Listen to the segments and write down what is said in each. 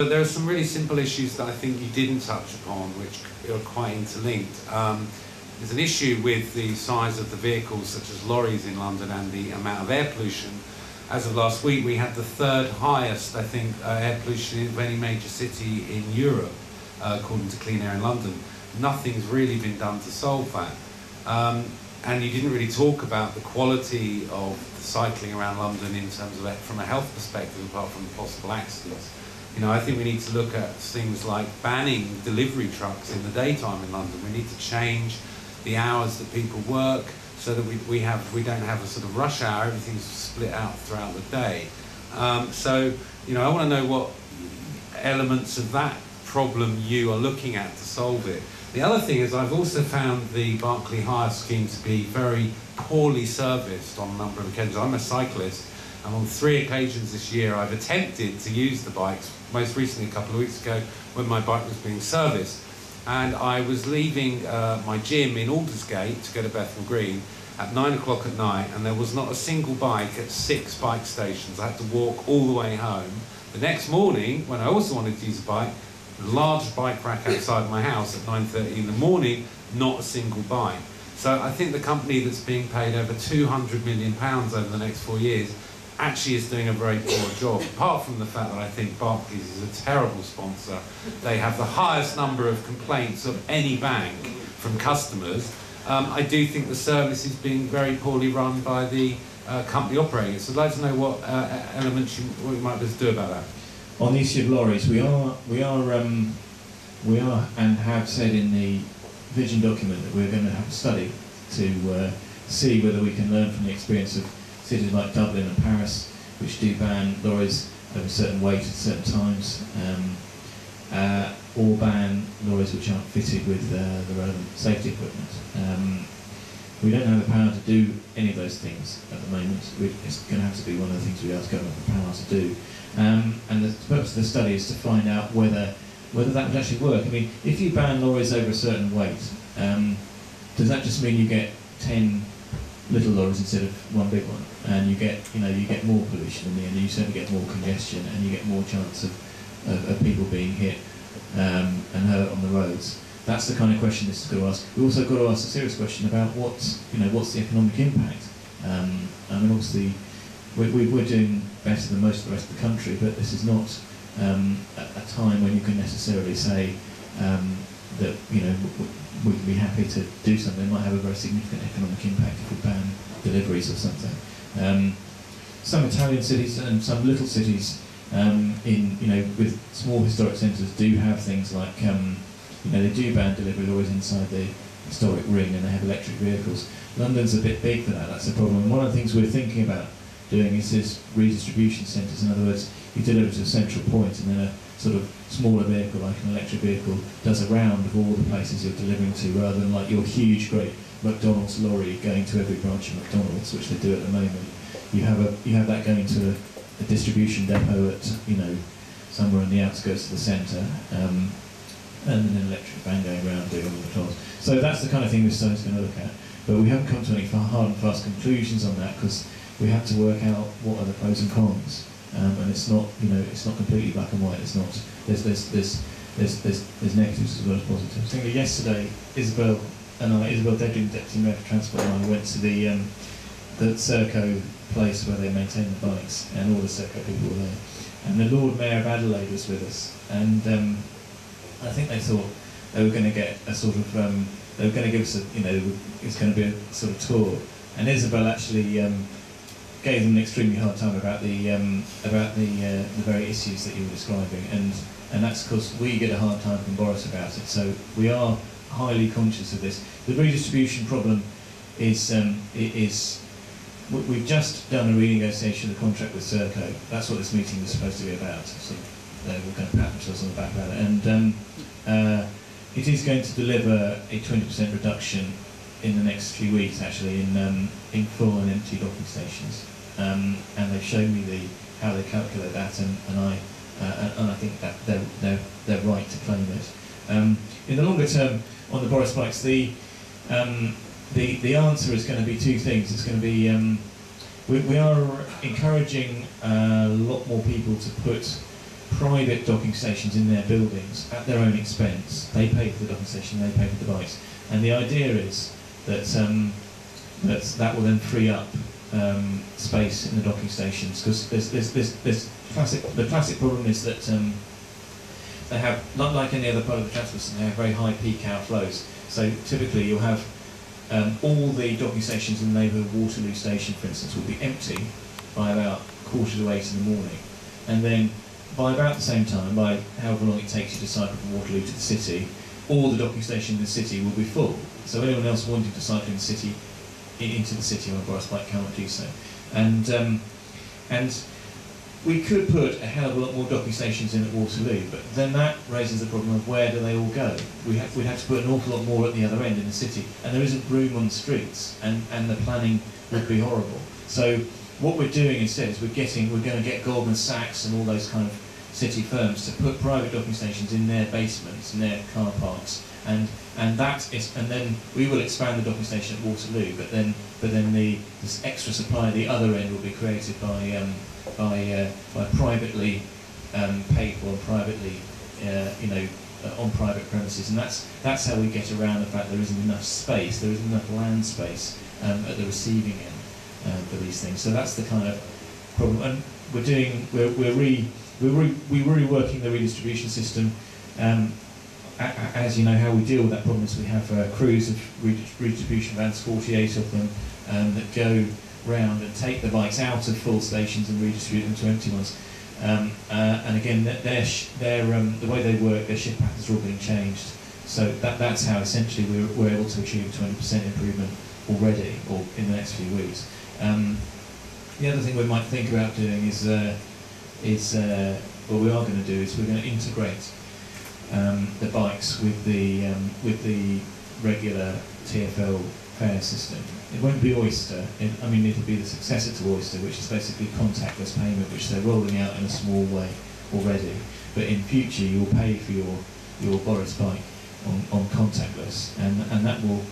But there are some really simple issues that I think you didn't touch upon, which are quite interlinked. There's an issue with the size of the vehicles, such as lorries in London, and the amount of air pollution. As of last week, we had the third highest, I think, air pollution of any major city in Europe, according to Clean Air in London. Nothing's really been done to solve that. And you didn't really talk about the quality of the cycling around London in terms of, from a health perspective, apart from possible accidents. You know, I think we need to look at things like banning delivery trucks in the daytime in London. We need to change the hours that people work so that we don't have a sort of rush hour. Everything's split out throughout the day. So, you know, I want to know what elements of that problem you are looking at to solve it. The other thing is, I've also found the Barclay Hire scheme to be very poorly serviced on a number of occasions. I'm a cyclist, and on 3 occasions this year I've attempted to use the bikes, most recently a couple of weeks ago when my bike was being serviced. And I was leaving my gym in Aldersgate to go to Bethnal Green at 9 o'clock at night, and there was not a single bike at 6 bike stations. I had to walk all the way home. The next morning, when I also wanted to use a bike, a large bike rack outside my house at 9:30 in the morning, not a single bike. So I think the company that's being paid over £200 million over the next 4 years actually is doing a very poor job, apart from the fact that I think Barclays is a terrible sponsor. They have the highest number of complaints of any bank from customers. I do think the service is being very poorly run by the company operating it. So I'd like to know what elements what you might be able to do about that. On the issue of lorries, we are and have said in the vision document that we're going to have a study to see whether we can learn from the experience of cities like Dublin and Paris, which do ban lorries of a certain weight at certain times, or ban lorries which aren't fitted with the relevant safety equipment. We don't have the power to do any of those things at the moment. It's going to have to be one of the things we ask government for power to do. And the purpose of the study is to find out whether that would actually work. I mean, if you ban lorries over a certain weight, does that just mean you get 10 little lorries instead of one big one, and you get more pollution in the end, and you certainly get more congestion, and you get more chance of people being hit and hurt on the roads? That's the kind of question this is going to ask. We also got to ask a serious question about what's the economic impact. I mean, obviously we're doing better than most of the rest of the country, but this is not a time when you can necessarily say that we can be happy to do something. It might have a very significant economic impact if we ban deliveries or something. Some Italian cities and some little cities with small historic centres do have things like they do ban delivery lorries inside the historic ring, and they have electric vehicles. London's a bit big for that. That's the problem. And one of the things we're thinking about doing is this redistribution centres. In other words, you deliver to a central point, and then a sort of smaller vehicle, like an electric vehicle, does a round of all the places you're delivering to, rather than like your huge, great McDonald's lorry going to every branch of McDonald's, which they do at the moment. You have that going to a distribution depot at somewhere on the outskirts of the centre, and then an electric van going around doing all the tours. So that's the kind of thing this study's going to look at. But we haven't come to any hard and fast conclusions on that, because we have to work out what are the pros and cons. And it's not completely black and white. It's not. There's negatives as well as positives. I think that yesterday, Isabel Dedrick, Deputy Mayor for Transport, and I went to the Serco place where they maintain the bikes, and all the Serco people were there. And the Lord Mayor of Adelaide was with us, and I think they thought they were going to get a sort of they were going to give us it's going to be a sort of tour, and Isabel actually gave them an extremely hard time about the very issues that you were describing, and that's because we get a hard time from Boris about it. So we are highly conscious of this. The redistribution problem is we've just done a renegotiation of the contract with Serco. That's what this meeting was supposed to be about. So we're going to pat themselves on the back about it, and it is going to deliver a 20% reduction in the next few weeks, actually, in full and empty docking stations. And they've shown me how they calculate that, and I think that they're right to claim it. In the longer term, on the Boris bikes, the answer is going to be two things. It's going to be we are encouraging a lot more people to put private docking stations in their buildings at their own expense. They pay for the docking station, they pay for the bikes. And the idea is that that will then free up space in the docking stations, because the classic problem is that they have, not like any other part of the transport system, they have very high peak hour flows. So typically you'll have all the docking stations in the neighbourhood of Waterloo Station, for instance, will be empty by about 7:45 in the morning. And then by about the same time, by however long it takes you to cycle from Waterloo to the city, all the docking stations in the city will be full. So anyone else wanting to cycle in the city, into the city on a grass bike cannot do so. And we could put a hell of a lot more docking stations in at Waterloo, but then that raises the problem of where do they all go? We'd have to put an awful lot more at the other end in the city, and there isn't room on the streets, and the planning would be horrible. So what we're doing instead is we're going to get Goldman Sachs and all those kind of city firms to put private docking stations in their basements, in their car parks, and then we will expand the docking station at Waterloo, but then this extra supply at the other end will be created by privately paid for, privately on private premises, and that's how we get around the fact there isn't enough space, there isn't enough land space at the receiving end for these things. So that's the kind of problem, and we're reworking the redistribution system. As you know, how we deal with that problem is we have crews of redistribution vans, 48 of them, that go round and take the bikes out of full stations and redistribute them to empty ones. And again, the way they work, their shift patterns are all being changed. So that's how essentially we're able to achieve a 20% improvement already, or in the next few weeks. The other thing we might think about doing is what we are going to do is we're going to integrate the bikes with the regular TfL fare system. It won't be Oyster. It'll be the successor to Oyster, which is basically contactless payment, which they're rolling out in a small way already. But in future, you'll pay for your Boris bike on contactless, and that will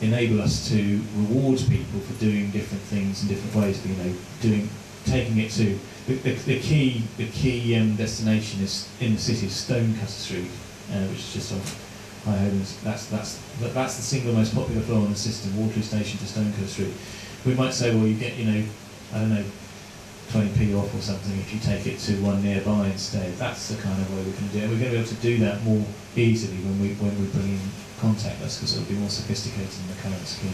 enable us to reward people for doing different things in different ways. Taking it to the key destination is in the city of Stonecutter Street, which is just off High Holborn. That's the single most popular flow on the system, Waterloo Station to Stonecutter Street. We might say, well, you get 20p off or something if you take it to one nearby instead. That's the kind of way we can do it. We're going to be able to do that more easily when we bring in contactless, because it'll be more sophisticated than the current scheme.